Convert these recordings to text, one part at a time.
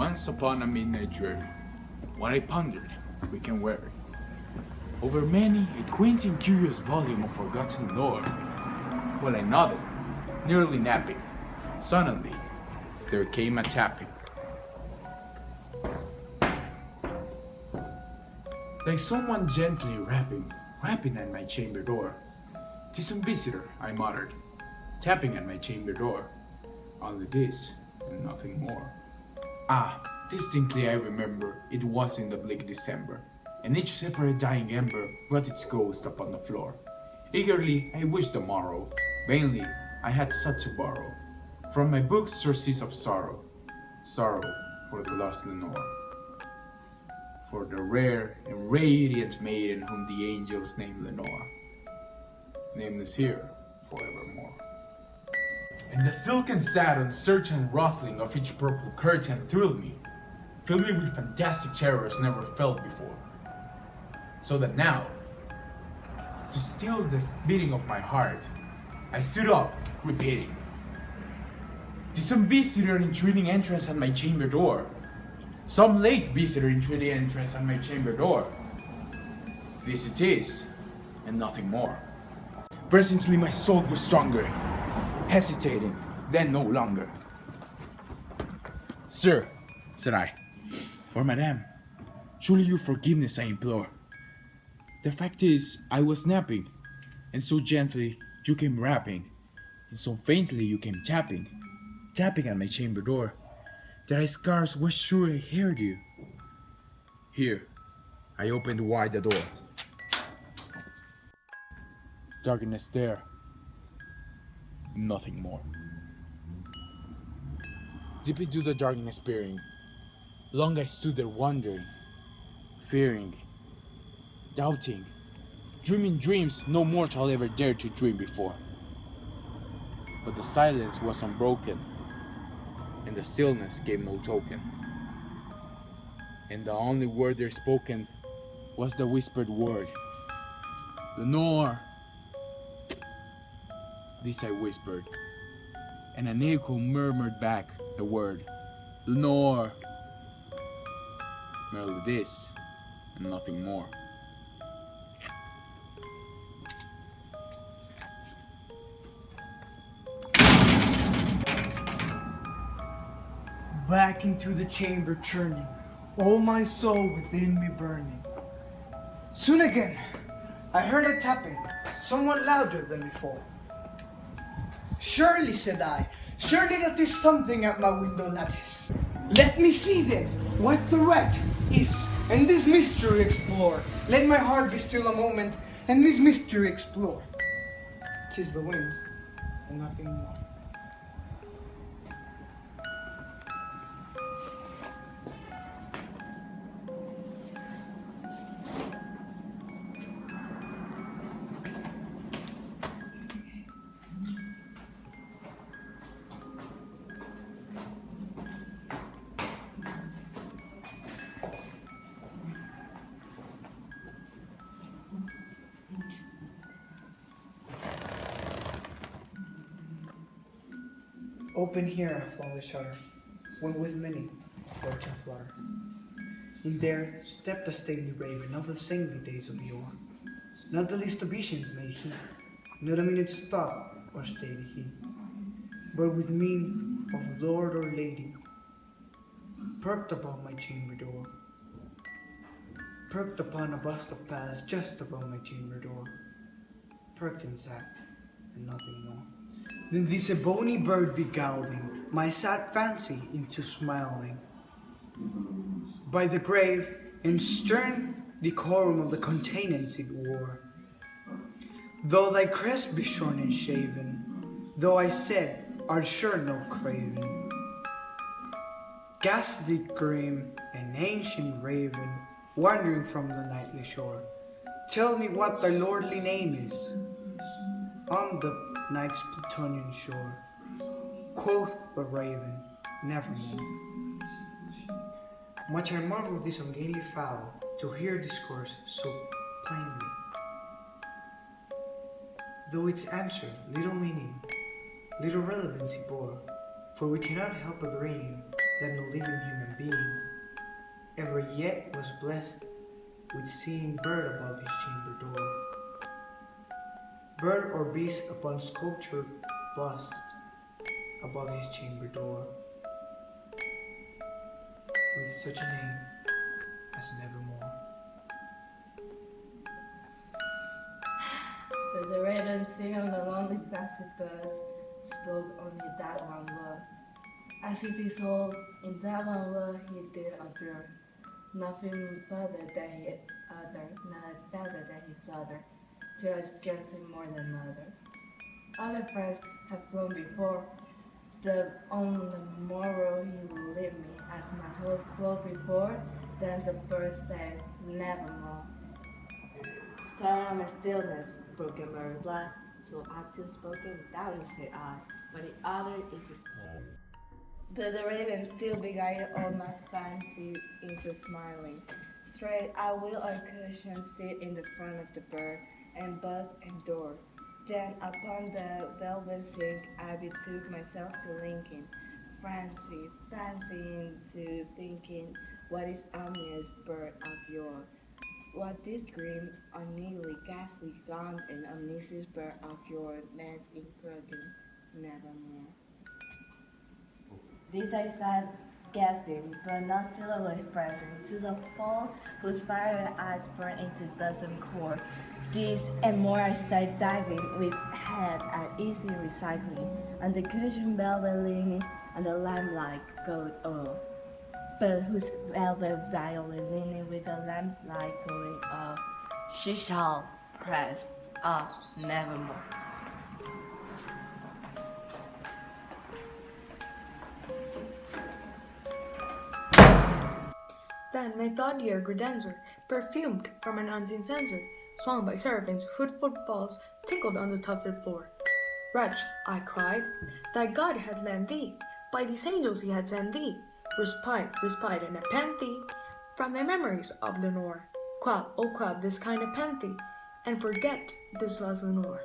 Once upon a midnight dreary, what I pondered became weary. Over many a quaint and curious volume of forgotten lore, while I nodded, nearly napping, suddenly there came a tapping. Like someone gently rapping at my chamber door. "'Tis some visitor," I muttered, tapping at my chamber door. Only this, and nothing more. Ah, distinctly I remember, it was in the bleak December, and each separate dying ember brought its ghost upon the floor. Eagerly I wished the morrow, vainly I had sought to borrow from my books sources of sorrow, sorrow for the lost Lenore, for the rare and radiant maiden whom the angels named Lenore, nameless here forevermore. And the silken satin search and rustling of each purple curtain thrilled me, filled me with fantastic terrors never felt before. So that now, to still the beating of my heart, I stood up, repeating, "'Tis some visitor entreating entrance at my chamber door. Some late visitor entreating entrance at my chamber door. This it is, and nothing more." Presently my soul grew stronger, hesitating, then no longer. "Sir," said I, "or madame, surely your forgiveness I implore. The fact is, I was napping, and so gently you came rapping, and so faintly you came tapping at my chamber door, that I scarce was sure I heard you. Here, I opened wide the door. Darkness there, nothing more. Deep into the darkness peering, long I stood there wondering, fearing, doubting, dreaming dreams no mortal ever dared to dream before. But the silence was unbroken, and the stillness gave no token. And the only word there spoken was the whispered word, "Lenore." This I whispered, and an echo murmured back the word, "Lenore." Merely this, and nothing more. Back into the chamber churning, all my soul within me burning. Soon again, I heard a tapping, somewhat louder than before. "Surely," said I, "surely that is something at my window lattice. Let me see then what threat is, and this mystery explore. Let my heart be still a moment, and this mystery explore. 'Tis the wind, and nothing more." Open here a flawless shutter, when with many a fortune flutter. In there stepped a stately raven of the saintly days of yore. Not the least obeisance made he, not a minute stop or stayed he, but with mien of lord or lady, perked above my chamber door, perked upon a bust of Pallas just above my chamber door, perked and sat, and nothing more. Then this ebony bird beguiling my sad fancy into smiling. By the grave and stern decorum of the countenance it wore, though thy crest be shorn and shaven, though I said art sure no craven, ghastly grim, an ancient raven, wandering from the nightly shore, tell me what thy lordly name is on the night's Plutonian shore. Quoth the raven, nevermore. Much I marvel this ungainly fowl, to hear discourse so plainly, though its answer little meaning, little relevancy bore, for we cannot help agreeing than a living human being ever yet was blessed with seeing bird above his chamber door. Bird or beast upon sculpture bust above his chamber door, with such a name as Nevermore. But the raven sing on the lonely passage bus spoke only that one word. As if he saw in that one word he did appear, nothing further than he uttered, not better than he fluttered, till I scarcely more than mother. Other friends have flown before, on the morrow he will leave me, as my hope flowed before, then the bird said, nevermore. Stand on my stillness, broken my reply, so I've just spoken without his say I, but the other is his tone. But the raven still beguiled all my fancy into smiling. Straight I will a cushion sit in the front of the bird, and buzz and door. Then upon the velvet sink I betook myself to linking, fancying to thinking, what is ominous bird of yore? What this grim, uneasily ghastly gaunt and omniscience bird of yore meant in croaking, nevermore. This I said, guessing, but not syllable present, to the fall whose fiery eyes burn into bosom core. This and more I said, diving with head at easy recycling, and the cushion velvet leaning, and the lamplight gold o'er. But whose velvet violet leaning with the lamplight going o'er, she shall press nevermore. Then my thought dear credencer, perfumed from an unseen censer, swung by seraphims, whose footfalls tinkled on the tufted floor. Wretch, I cried, thy God had lent thee, by these angels he had sent thee, respite, and nepenthe thee from the memories of Lenore. Quell this kind nepenthe, and forget this lost Lenore.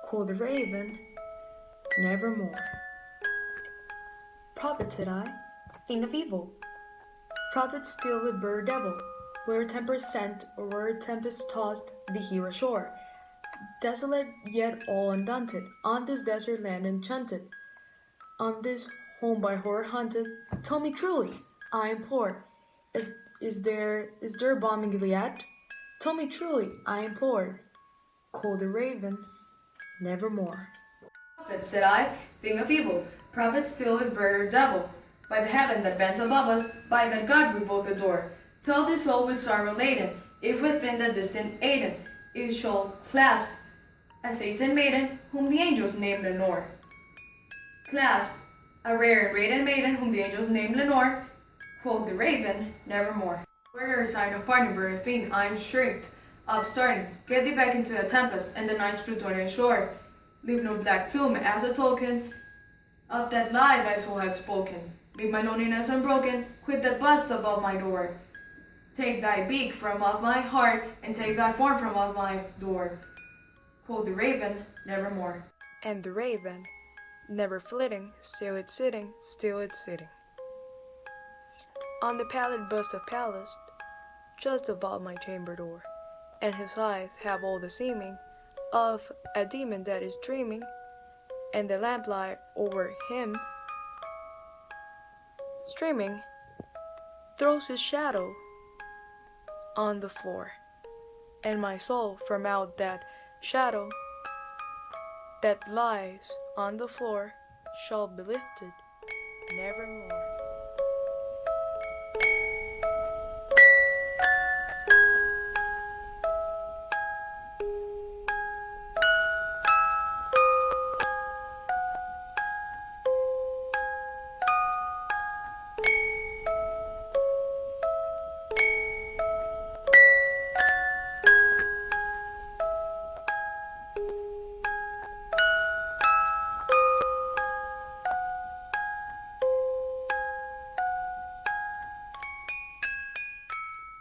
Quoth the raven, nevermore. Prophet, said I, thing of evil. Prophet still with bird devil, where tempest sent or where tempest tossed the hero shore. Desolate yet all undaunted, on this desert land enchanted, on this home by horror hunted, tell me truly, I implore, is there balm in Gilead? Tell me truly, I implore. Quoth the raven, nevermore. Prophet, said I, thing of evil, prophet still with bird or devil, by the heaven that bends above us, by that God we both adore. Tell this soul with sorrow laden, if within the distant Aden, it shall clasp a Satan maiden, whom the angels name Lenore. Clasp a rare and radiant maiden, whom the angels name Lenore, quoth the raven, nevermore. Where is sign of parting bird and fiend, I am shrieked, upstarting, get thee back into a tempest, and the night's Plutonian shore. Leave no black plume as a token of that lie thy soul had spoken. Leave my loneliness unbroken, quit that bust above my door. Take thy beak from off my heart, and take thy form from off my door. Quoth the raven, nevermore. And the raven, never flitting, still it's sitting, on the pallid bust of Pallas, just above my chamber door, and his eyes have all the seeming of a demon that is dreaming, and the lamplight over him streaming throws his shadow on the floor, and my soul from out that shadow that lies on the floor shall be lifted nevermore.